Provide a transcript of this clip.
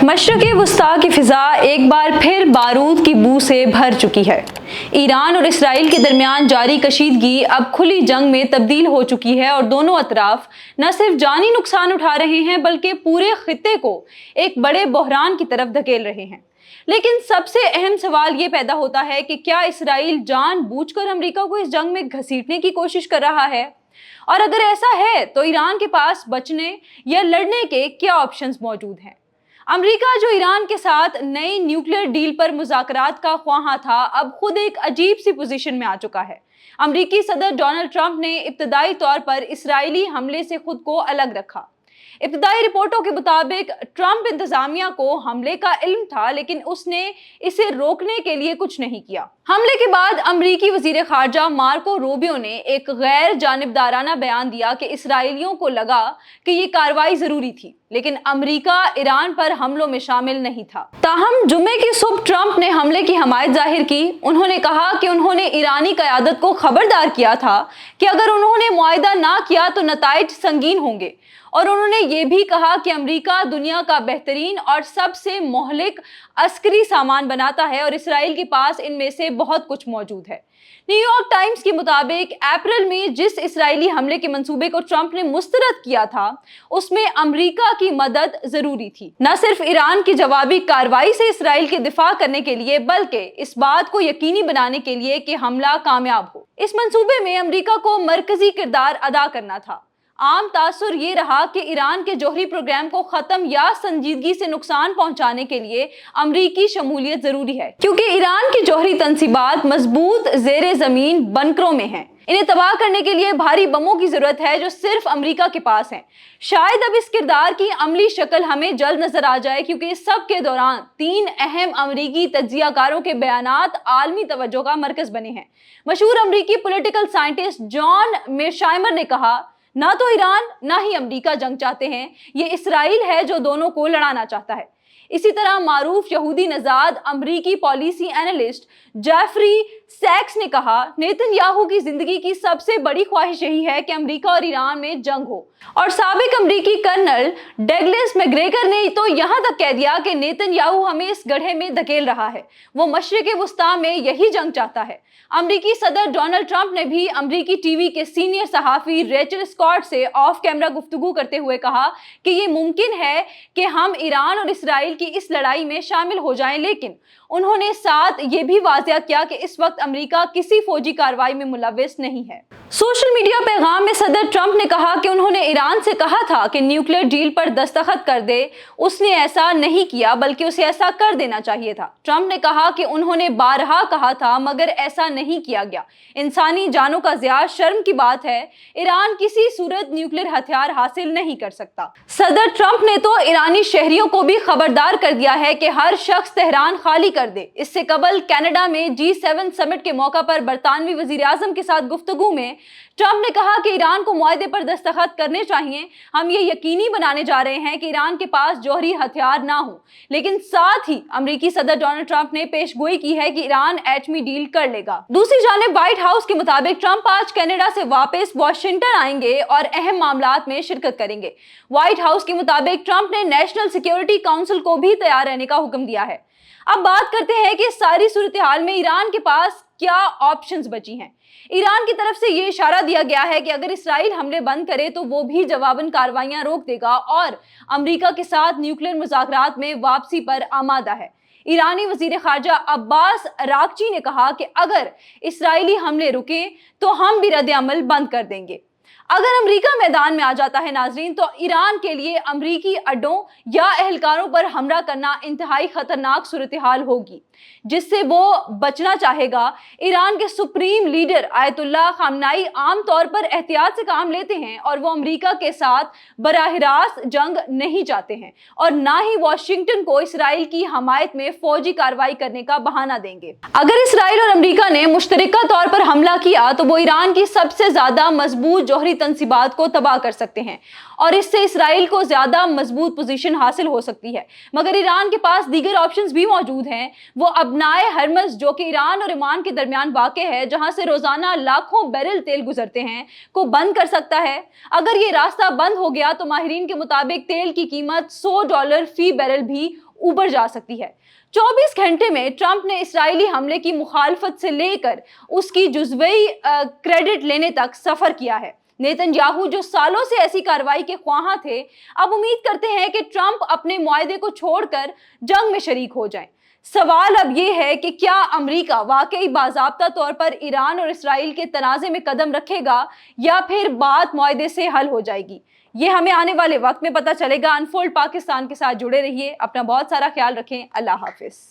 मशरक़ वस्ता की फ़िज़ा एक बार फिर बारूद की बू से भर चुकी है। ईरान और इसराइल के दरमियान जारी कशीदगी अब खुली जंग में तब्दील हो चुकी है और दोनों अतराफ न सिर्फ जानी नुकसान उठा रहे हैं बल्कि पूरे खित्ते को एक बड़े बहरान की तरफ धकेल रहे हैं। लेकिन सबसे अहम सवाल ये पैदा होता है कि क्या इसराइल जानबूझकर अमेरिका को इस जंग में घसीटने की कोशिश कर रहा है, और अगर ऐसा है तो ईरान के पास बचने या लड़ने के क्या ऑप्शंस मौजूद हैं। अमेरिका, जो ईरान के साथ नई न्यूक्लियर डील पर मुज़ाकरात का ख्वाहा था, अब खुद एक अजीब सी पोजीशन में आ चुका है। अमेरिकी सदर डोनाल्ड ट्रंप ने इब्तदाई तौर पर इसराइली हमले से खुद को अलग रखा। इब्तदाई रिपोर्टों के मुताबिक ट्रंप इंतजामिया को हमले का इल्म था, लेकिन उसने इसे रोकने के लिए कुछ नहीं किया। हमले के बाद अमरीकी वजीर खारजा मार्को रूबियो ने एक गैर जानिबदाराना बयान दिया कि इसराइलियों को लगा कि ये कार्रवाई जरूरी थी, लेकिन अमेरिका ईरान पर हमलों में शामिल नहीं था। ताहम जुम्मे की सुबह ट्रंप ने हमले की हमायत जाहिर की। उन्होंने कहा कि उन्होंने ईरानी क़यादत को खबरदार किया था कि अगर उन्होंने मुआहिदा ना किया तो नताइज संगीन होंगे, और उन्होंने ये भी कहा कि अमेरिका दुनिया का बेहतरीन और सबसे मोहलिक अस्करी सामान बनाता है और इसराइल के पास इनमें से बहुत कुछ मौजूद है। न्यूयॉर्क टाइम्स के मुताबिक अप्रैल में जिस इसराइली हमले के मंसूबे को ट्रंप ने मुस्तरद किया था, उसमें अमेरिका की मदद जरूरी थी, न सिर्फ ईरान की जवाबी कार्रवाई से इसराइल के दिफा करने के लिए, बल्कि इस बात को यकीनी बनाने के लिए कि हमला कामयाब हो। इस मंसूबे में अमेरिका को मरकजी किरदार अदा करना था। आम तासुर ये रहा कि ईरान के जौहरी प्रोग्राम को खत्म या संजीदगी से नुकसान पहुंचाने के लिए अमरीकी शमूलियत जरूरी है, क्योंकि ईरान की जौहरी तंसीबात मजबूत ज़ेरे ज़मीन बंकरों में हैं। इन्हें तबाह करने के लिए भारी बमों की जरूरत है जो सिर्फ अमेरिका के पास हैं। शायद अब इस किरदार की अमली शक्ल हमें जल्द नजर आ जाए, क्योंकि इस सब के दौरान 3 अहम अमरीकी तज्जियाकारों के बयानात आलमी तवज्जो का मरकज बने हैं। मशहूर अमरीकी पॉलिटिकल साइंटिस्ट जॉन मेरशाइमर ने कहा, ना तो ईरान ना ही अमेरिका जंग चाहते हैं, ये इसराइल है जो दोनों को लड़ाना चाहता है। इसी तरह मारूफ यहूदी नजाद अमरीकी पॉलिसी एनालिस्ट जेफरी सैक्स ने कहा, नेतन्याहू की जिंदगी की सबसे बड़ी ख्वाहिश यही है कि अमेरिका और ईरान में जंग हो। और साबिक अमरीकी कर्नल डगलस मैकग्रेगर ने तो यहाँ तक कह दिया कि नेतन्याहू हमें इस गड्ढे में धकेल रहा है, वो मशरिक़ वस्ता में यही जंग चाहता है। अमरीकी सदर डोनाल्ड ट्रंप ने भी अमरीकी टीवी के सीनियर सहाफ़ी रेचल स्कॉट से ऑफ कैमरा गुफ्तगू करते हुए कहा कि ये मुमकिन है कि हम ईरान और इसराइल की इस लड़ाई में शामिल हो जाएं, लेकिन उन्होंने साथ ये भी वाज़ेह किया कि इस वक्त अमेरिका किसी फौजी कार्रवाई में मुलव्वस नहीं है। सोशल मीडिया पैगाम में सदर ट्रंप ने कहा कि उन्होंने ईरान से कहा था कि न्यूक्लियर डील पर दस्तखत कर दे। उसने ऐसा नहीं किया, बल्कि उसे ऐसा कर देना चाहिए था। ट्रंप ने कहा कि उन्होंने बारहा कहा था, मगर ऐसा नहीं किया गया। इंसानी जानों का ज़िया शर्म की बात है। ईरान किसी सूरत न्यूक्लियर हथियार हासिल नहीं कर सकता। सदर ट्रंप ने तो ईरानी शहरियों को भी खबरदार कर दिया है कि हर शख्स तेहरान खाली कर दे। इससे कबल कनाडा में G7 समिट के मौका पर बरतानवी वजीर आजम के साथ गुफ्तगू में ट्रंप ने कहा कि ईरान को मुआहदे पर दस्तखत करने चाहिए। हम ये यकीनी बनाने जा रहे हैं कि ईरान के पास जौहरी हथियार ना हो। लेकिन साथ ही अमेरिकी सदर डोनाल्ड ट्रंप ने पेशगोई की है कि ईरान एटमी डील कर लेगा। दूसरी जानिब व्हाइट हाउस के मुताबिक ट्रंप आज कनाडा से वापस वाशिंगटन आएंगे और अहम मामलात में शिरकत करेंगे। व्हाइट हाउस के मुताबिक ट्रंप ने नेशनल सिक्योरिटी काउंसिल को भी तैयार रहने का हुक्म दिया है। अब बात करते हैं कि सारी सूरत हाल में ईरान के पास क्या ऑप्शंस बची हैं। ईरान की तरफ से ये इशारा दिया गया है कि अगर इसराइल हमले बंद करे तो वो भी जवाबन कार्रवाइयां रोक देगा और अमेरिका के साथ न्यूक्लियर मुज़ाकरात में वापसी पर आमादा है। ईरानी वजीर खारजा अब्बास अरागची ने कहा कि अगर इसराइली हमले रुके तो हम भी रद्द-ए-अमल बंद कर देंगे। अगर अमेरिका मैदान में आ जाता है नाजरीन, तो ईरान के लिए अमेरिकी अड्डों या अहलकारों पर हमला करना इंतहाई खतरनाक सूरत हाल होगी, जिससे वो बचना चाहेगा। ईरान के सुप्रीम लीडर आयतुल्लाह खामनाई आम तौर पर एहतियात से काम लेते हैं और वो अमेरिका के साथ बराह रास्त जंग नहीं चाहते हैं और ना ही वाशिंगटन को इसराइल की हमायत में फौजी कार्रवाई करने का बहाना देंगे। अगर इसराइल और अमेरिका ने मुश्तरका तौर पर हमला किया तो वो ईरान की सबसे ज्यादा मजबूत जौहरी तंसीबात को तबाह कर सकते हैं और इससे इसराइल को ज्यादा मजबूत पोजीशन हासिल हो सकती है। मगर ईरान के पास दीगर ऑप्शंस भी मौजूद हैं। वो अबनाए हरमज, जो कि ईरान और ओमान के दरमियान वाक़े है, जहां से रोजाना लाखों बैरल तेल गुजरते हैं, को बंद कर सकता है। अगर ये रास्ता बंद हो गया तो माहिरीन के मुताबिक तेल की कीमत $100 फी बैरल भी ابھر جا سکتی ہے۔ 24 گھنٹے میں ٹرمپ نے اسرائیلی حملے کی مخالفت سے لے کر اس کی جزوی کریڈٹ لینے تک سفر کیا ہے۔ نیتن یاہو جو سالوں سے ایسی کارروائی کے خواہاں تھے، اب امید کرتے ہیں کہ ٹرمپ اپنے معاہدے کو چھوڑ کر جنگ میں شریک ہو جائیں۔ سوال اب یہ ہے کہ کیا امریکہ واقعی باضابطہ طور پر ایران اور اسرائیل کے تنازع میں قدم رکھے گا یا پھر بات معاہدے سے حل ہو جائے گی؟ یہ ہمیں آنے والے وقت میں پتہ چلے گا۔ انفولڈ پاکستان کے ساتھ جڑے رہیے، اپنا بہت سارا خیال رکھیں۔ اللہ حافظ۔